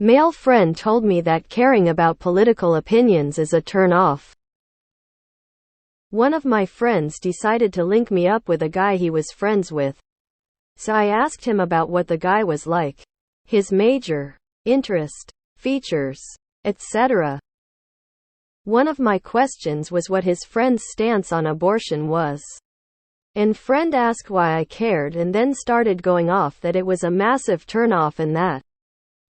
Male friend told me that caring about political opinions is a turn-off. One of my friends decided to link me up with a guy he was friends with. So I asked him about what the guy was like, his major, interest, features, etc. One of my questions was what his friend's stance on abortion was. And friend asked why I cared and then started going off that it was a massive turn-off and that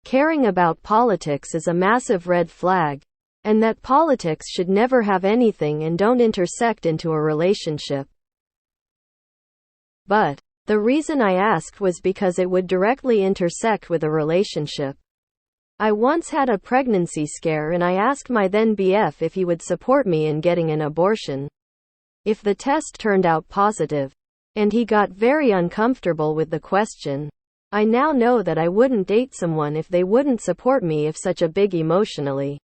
caring about politics is a massive red flag, and that politics should never have anything and don't intersect into a relationship. But the reason I asked was because it would directly intersect with a relationship. I once had a pregnancy scare and I asked my then BF if he would support me in getting an abortion if the test turned out positive. And he got very uncomfortable with the question. I now know that I wouldn't date someone if they wouldn't support me if such a big emotionally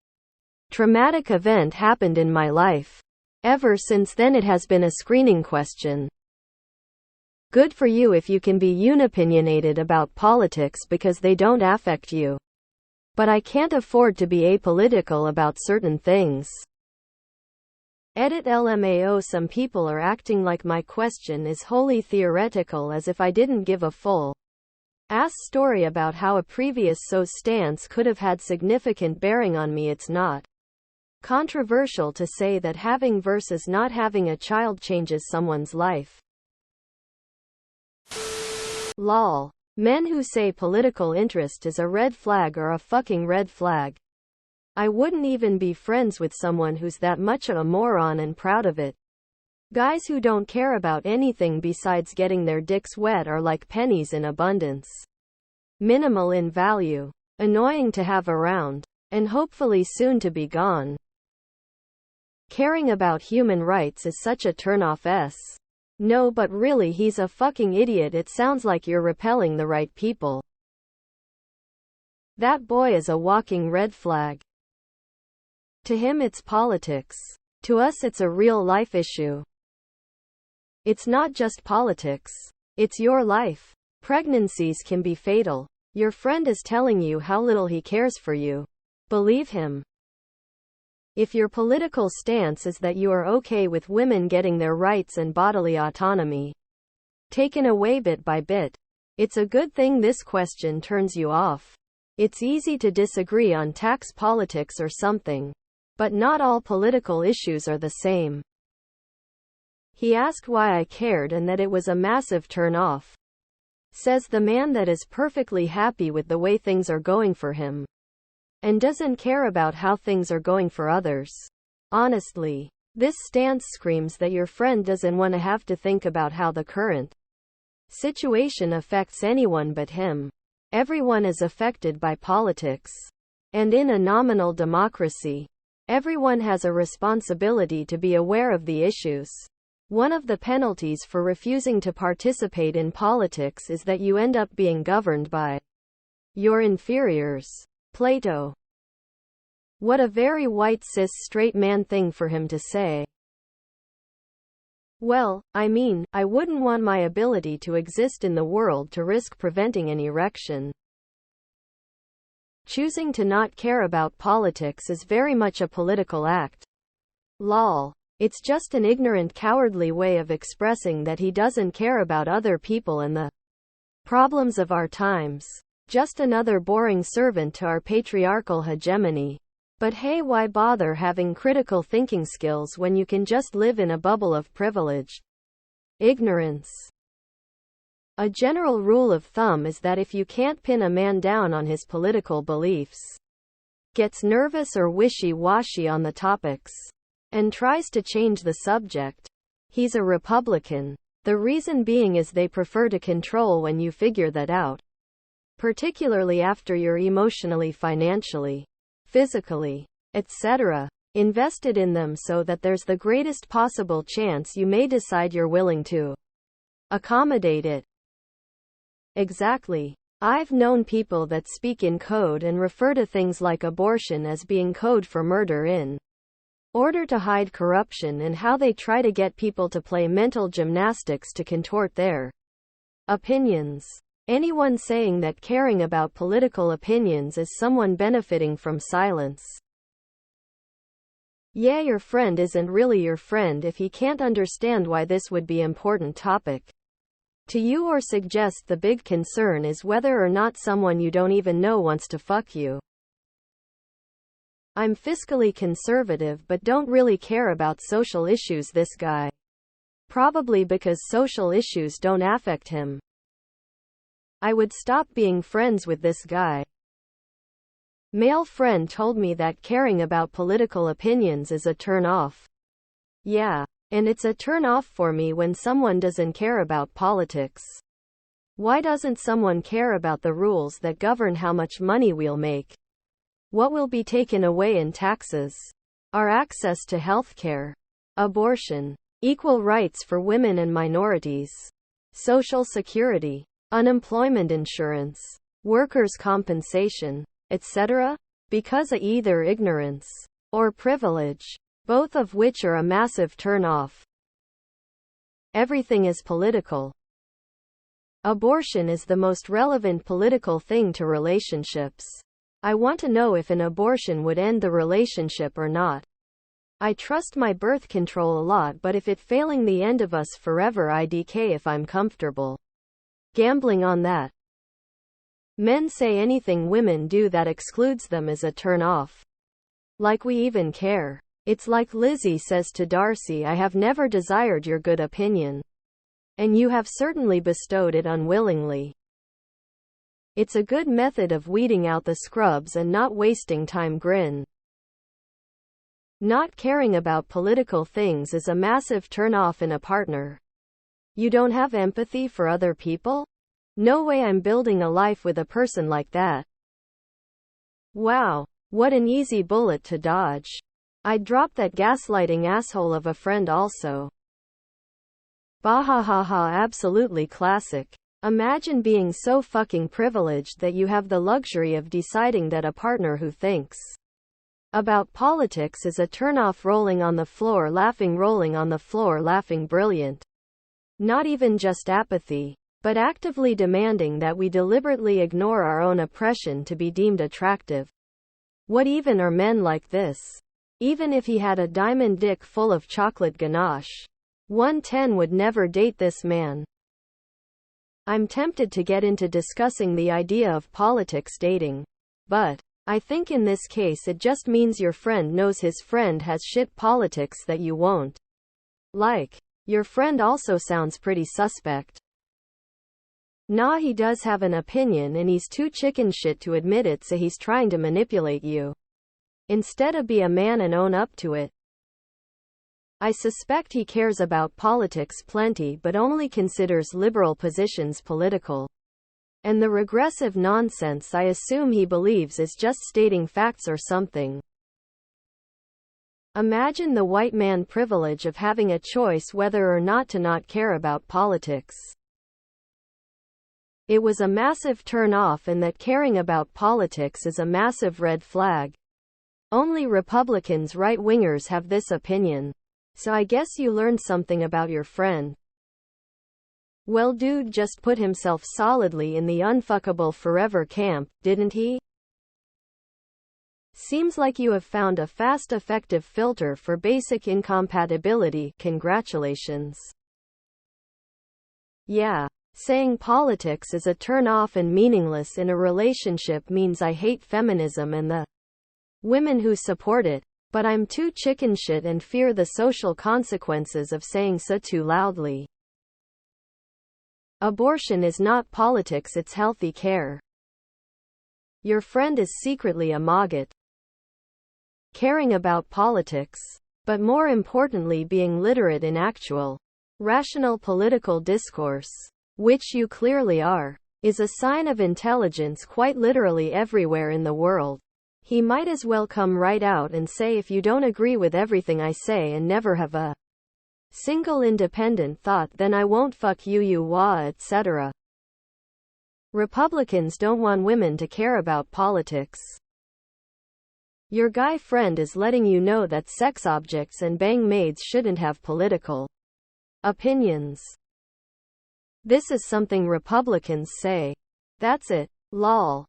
traumatic event happened in my life. Ever since then it has been a screening question. Good for you if you can be unopinionated about politics because they don't affect you. But I can't afford to be apolitical about certain things. Edit LMAO. Some people are acting like my question is wholly theoretical, as if I didn't give a full ass story about how a previous so stance could have had significant bearing on me. It's not controversial to say that having versus not having a child changes someone's life. Lol. Men who say political interest is a red flag are a fucking red flag. I wouldn't even be friends with someone who's that much a moron and proud of it. Guys who don't care about anything besides getting their dicks wet are like pennies in abundance. Minimal in value, annoying to have around, and hopefully soon to be gone. Caring about human rights is such a turn-off. No, but really he's a fucking idiot. It sounds like you're repelling the right people. That boy is a walking red flag. To him it's politics. To us it's a real life issue. It's not just politics. It's your life. Pregnancies can be fatal. Your friend is telling you how little he cares for you. Believe him. If your political stance is that you are okay with women getting their rights and bodily autonomy taken away bit by bit, it's a good thing this question turns you off. It's easy to disagree on tax politics or something. But not all political issues are the same. He asked why I cared and that it was a massive turn-off. Says the man that is perfectly happy with the way things are going for him. And doesn't care about how things are going for others. Honestly, this stance screams that your friend doesn't want to have to think about how the current situation affects anyone but him. Everyone is affected by politics. And in a nominal democracy, everyone has a responsibility to be aware of the issues. One of the penalties for refusing to participate in politics is that you end up being governed by your inferiors. Plato. What a very white cis straight man thing for him to say. Well, I mean, I wouldn't want my ability to exist in the world to risk preventing an erection. Choosing to not care about politics is very much a political act. Lol. It's just an ignorant, cowardly way of expressing that he doesn't care about other people and the problems of our times. Just another boring servant to our patriarchal hegemony. But hey, why bother having critical thinking skills when you can just live in a bubble of privilege? Ignorance. A general rule of thumb is that if you can't pin a man down on his political beliefs, gets nervous or wishy-washy on the topics, and tries to change the subject, he's a Republican. The reason being is they prefer to control when you figure that out. Particularly after you're emotionally, financially, physically, etc. invested in them, so that there's the greatest possible chance you may decide you're willing to accommodate it. Exactly. I've known people that speak in code and refer to things like abortion as being code for murder in order to hide corruption, and how they try to get people to play mental gymnastics to contort their opinions. Anyone saying that caring about political opinions is someone benefiting from silence. Yeah, your friend isn't really your friend if he can't understand why this would be an important topic to you, or suggest the big concern is whether or not someone you don't even know wants to fuck you. I'm fiscally conservative but don't really care about social issues. This guy. Probably because social issues don't affect him. I would stop being friends with this guy. Male friend told me that caring about political opinions is a turn off. Yeah. And it's a turn off for me when someone doesn't care about politics. Why doesn't someone care about the rules that govern how much money we'll make? What will be taken away in taxes? Our access to healthcare, abortion, equal rights for women and minorities, social security, unemployment insurance, workers' compensation, etc. Because of either ignorance or privilege, both of which are a massive turn-off. Everything is political. Abortion is the most relevant political thing to relationships. I want to know if an abortion would end the relationship or not. I trust my birth control a lot, but if it failing the end of us forever, IDK if I'm comfortable gambling on that. Men say anything women do that excludes them is a turn off. Like we even care. It's like Lizzie says to Darcy, I have never desired your good opinion. And you have certainly bestowed it unwillingly. It's a good method of weeding out the scrubs and not wasting time. Grin. Not caring about political things is a massive turn-off in a partner. You don't have empathy for other people? No way I'm building a life with a person like that. Wow. What an easy bullet to dodge. I'd drop that gaslighting asshole of a friend also. Bahahaha, absolutely classic. Imagine being so fucking privileged that you have the luxury of deciding that a partner who thinks about politics is a turn-off. Rolling on the floor laughing, brilliant. Not even just apathy, but actively demanding that we deliberately ignore our own oppression to be deemed attractive. What even are men like this? Even if he had a diamond dick full of chocolate ganache, 110 would never date this man. I'm tempted to get into discussing the idea of politics dating, but I think in this case it just means your friend knows his friend has shit politics that you won't like. Your friend also sounds pretty suspect. Nah, he does have an opinion and he's too chicken shit to admit it, so he's trying to manipulate you. Instead of be a man and own up to it. I suspect he cares about politics plenty but only considers liberal positions political. And the regressive nonsense I assume he believes is just stating facts or something. Imagine the white man privilege of having a choice whether or not to not care about politics. It was a massive turn off, and that caring about politics is a massive red flag. Only Republicans right-wingers have this opinion. So I guess you learned something about your friend. Well, dude just put himself solidly in the unfuckable forever camp, didn't he? Seems like you have found a fast, effective filter for basic incompatibility. Congratulations. Yeah. Saying politics is a turn-off and meaningless in a relationship means I hate feminism and the women who support it, but I'm too chicken shit and fear the social consequences of saying so too loudly. Abortion is not politics, it's healthy care. Your friend is secretly a maggot. Caring about politics, but more importantly being literate in actual, rational political discourse, which you clearly are, is a sign of intelligence quite literally everywhere in the world. He might as well come right out and say, if you don't agree with everything I say and never have a single independent thought, then I won't fuck you wah, etc. Republicans don't want women to care about politics. Your guy friend is letting you know that sex objects and bang maids shouldn't have political opinions. This is something Republicans say. That's it. Lol.